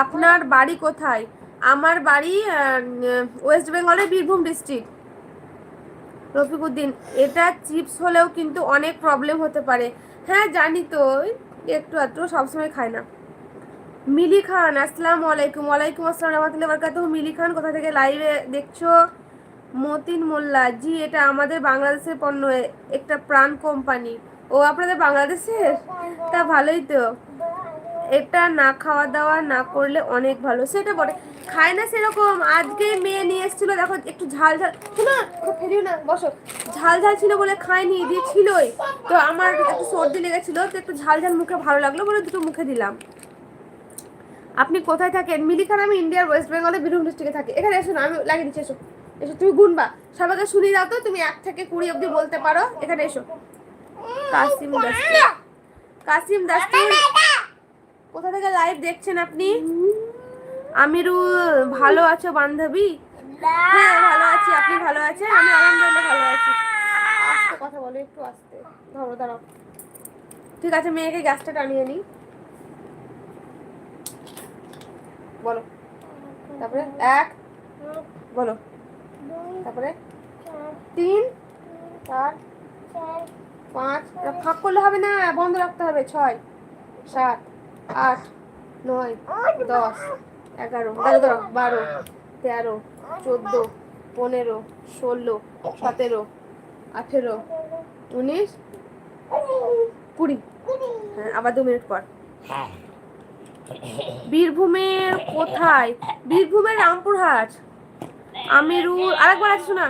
আপনার বাড়ি কোথায়? আমার বাড়ি ওয়েস্ট বেঙ্গলের বীরভূম ডিস্ট্রিক্ট। রফিকুদ্দিন, এটা চিপস হলেও কিন্তু অনেক প্রবলেম হতে পারে। হ্যাঁ জানি তো, একটু আধটু সবসময় খায় না। মিলি খান, আসসালামু আলাইকুম। ওয়ালাইকুম আসসালাম রহমতুল্লাহি ওয়া বারাকাতুহু। মিলি খান কোথা থেকে লাইভে দেখছো? মতিন মোল্লা, জি এটা আমাদের বাংলাদেশের পণ্য, একটা প্রাণ কোম্পানি। ও আপনাদের বাংলাদেশের? তা ভালোই তো। এটা না খাওয়া দাওয়া না করলে অনেক ভালো, সেটা বটে। খায় না সেরকম। আজকে মেয়ে নিয়ে এসেছিল, দেখো একটু ঝাল ঝাল, শোনো ওকে ফেরিও না, বসো। ঝাল ঝাল ছিল বলে খায়নি, দিয়ে ছিলই তো। আমার একটু সর্দি লেগেছিল তো, একটু ঝাল ঝাল মুখে ভালো লাগলো বলে দুটো মুখে দিলাম। আপনি কোথায় থাকেন? মিলি খান, আমি ইন্ডিয়ার ওয়েস্ট বেঙ্গলের বীরভূম ডিস্ট্রিক্টে থাকি। এখানে এসো না, আমি লাগিয়ে দিচ্ছি, এসো এসো। তুমি গুনবা, সবাইকে শুনিয়ে দাও তো, তুমি 1 থেকে 20 অব্দি বলতে পারো। এখানে এসো। কাসিম দাস্তি, কাসিম দাস্তি কোথা থেকে লাইভ দেখছেন আপনি? আমিরুল, ভালো আছো বান্ধবী? হ্যাঁ ভালো আছি, আপনি ভালো আছেন? আমি আলহামদুলিল্লাহ ভালো আছি। আস্তে কথা বলো, একটু আস্তে। ধরো দাঁড়াও, ঠিক আছে। মেয়েকে গ্যাসটা টানিয়ে নিই। বলো, তারপরে 1 বলো, তারপরে 3 4 5, ফাঁক করলে হবে না, বন্ধ রাখতে হবে। 6 7 8 9 10 11, দাঁড়ো 12 13 14 15 16 17 18 19 20। হ্যাঁ আবার 2 মিনিট পর। বীরভূমের কোথায়? বীরভূমের রামপুরহাট। আমিরুল, আরেকবার আছে শোনা।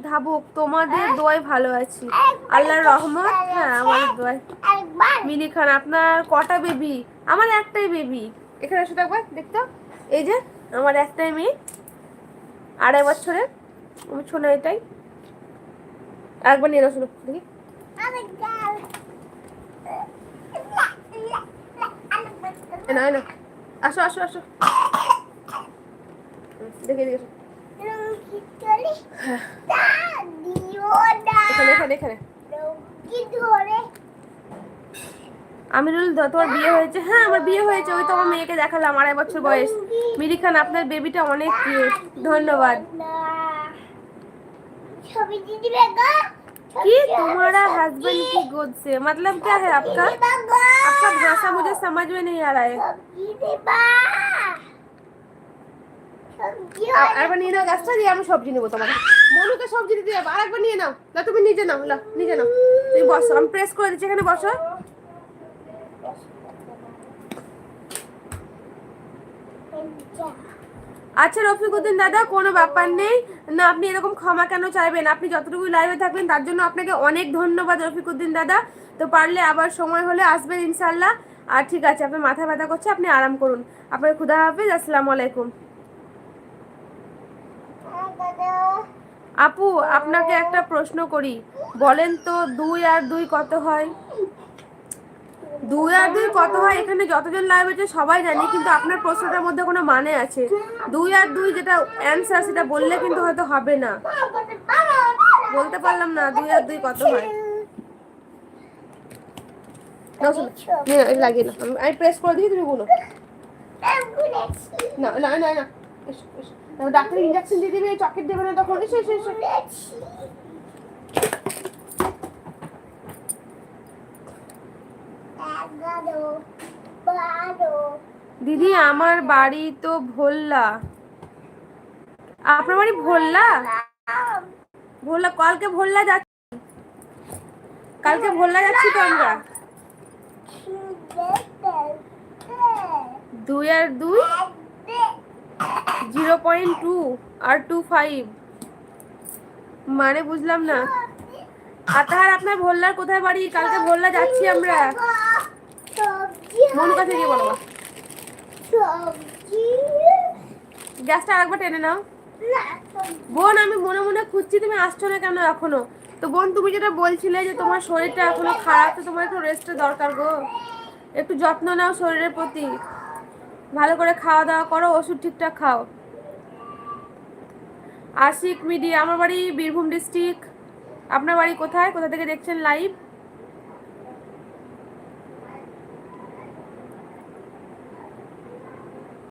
ধাবুক, তোমাদের দোয়ায় ভালো আছি, আল্লাহর রহমত। হ্যাঁ আমাদের দোয়ায়। মিলি খান, আপনার কটা বেবি? আমার একটাই বেবি। এখানে এসে একবার দেখতো, এই যে আমার একটাই মেয়ে, 2.5 বছরের। আমি শোনা এটাই। আরেকবার নিয়ে নাও, শোনো দেখি। না না, আসো আসো আসো, দেখে দেখে এখানে এখানে। আমিরুল, তোমার বিয়ে হয়েছে? হ্যাঁ আমার বিয়ে হয়েছে, ওই তো আমার মেয়েকে দেখালাম, 2.5 বছর বয়স। মিলি খান, আপনার বেবিটা অনেক কিউট। ধন্যবাদ। कि तुम्हारा हस्बैंड की गोद से मतलब क्या है आपका? आपका भाषा मुझे समझ में नहीं आ रहा है। আরেকবার নিয়ে নাও গাছটা, দিয়ে আমি সবজি নেবো তোমাকে। মনুকে সবজি দিতে যাবো, আরেকবার নিয়ে নাও। না তুমি নিজে নাও, না নিজে নাও। তুমি বসো, আমি প্রেস করে দিচ্ছি, এখানে বসো। আচ্ছা রফিকুদ্দিন দাদা, কোনো ব্যাপার নেই না। আপনি এরকম ক্ষমা কেন চাইবেন? আপনি যতটুকু লাইভে থাকবেন তার জন্য আপনাকে অনেক ধন্যবাদ রফিকুদ্দিন দাদা। তো পারলে আবার সময় হলে আসবেন ইনশাল্লাহ। আর ঠিক আছে, আপনার মাথা ব্যথা করছে, আপনি আরাম করুন। আপনার খুদা হাফিজ, আসসালামু আলাইকুম। আপু, আপনাকে একটা প্রশ্ন করি, বলেন তো 2 আর 2 কত হয়? 2 আর 2 কত হয় এখানে যতজন লাইভ আছে সবাই জানি, কিন্তু আপনার প্রশ্নটার মধ্যে কোনো মানে আছে। 2 আর 2 যেটা অ্যান্সার সেটা বললে কিন্তু হয়তো হবে না। বলতে পারলাম না 2 আর 2 কত হয়। লাগিয়ে না, আমি প্রেস করে দিই, তুমি বলো। না না না না, ডাক্তার ইনজেকশন দিয়ে দিবে, চকলেট দেবে না তখন। এসো এসো এসো। দিদি আমার বাড়ি তো ভোল্লা। আপনার বাড়ি ভোল্লা? ভোল্লা, কালকে ভোল্লা যাচ্ছি, কালকে ভোল্লা যাচ্ছি তো আমরা। 2 আর 2 0.2 আর 25 মানে বুঝলাম না। আতাহার, আপনার ভোল্লার কোথায় বাড়ি? কালকে ভোল্লা যাচ্ছি আমরা। মনু কাছে গিয়ে বলো। গ্যাসটা আরেকবার টেনে নাও। বোন আমি মনে মনে খুঁজছি, তুমি আসছো না কেন এখনো? তো বোন তুমি যেটা বলছিলে যে তোমার শরীরটা এখনো খারাপ, তো তোমার একটু রেস্টের দরকার গো। একটু যত্ন নাও শরীরের প্রতি, ভালো করে খাওয়া দাওয়া করো, ওষুধ ঠিকঠাক খাও। আশিক মিডিয়া, আমার বাড়ি বীরভূম ডিস্ট্রিক্ট। আপনার বাড়ি কোথায়? কোথা থেকে দেখছেন লাইভ?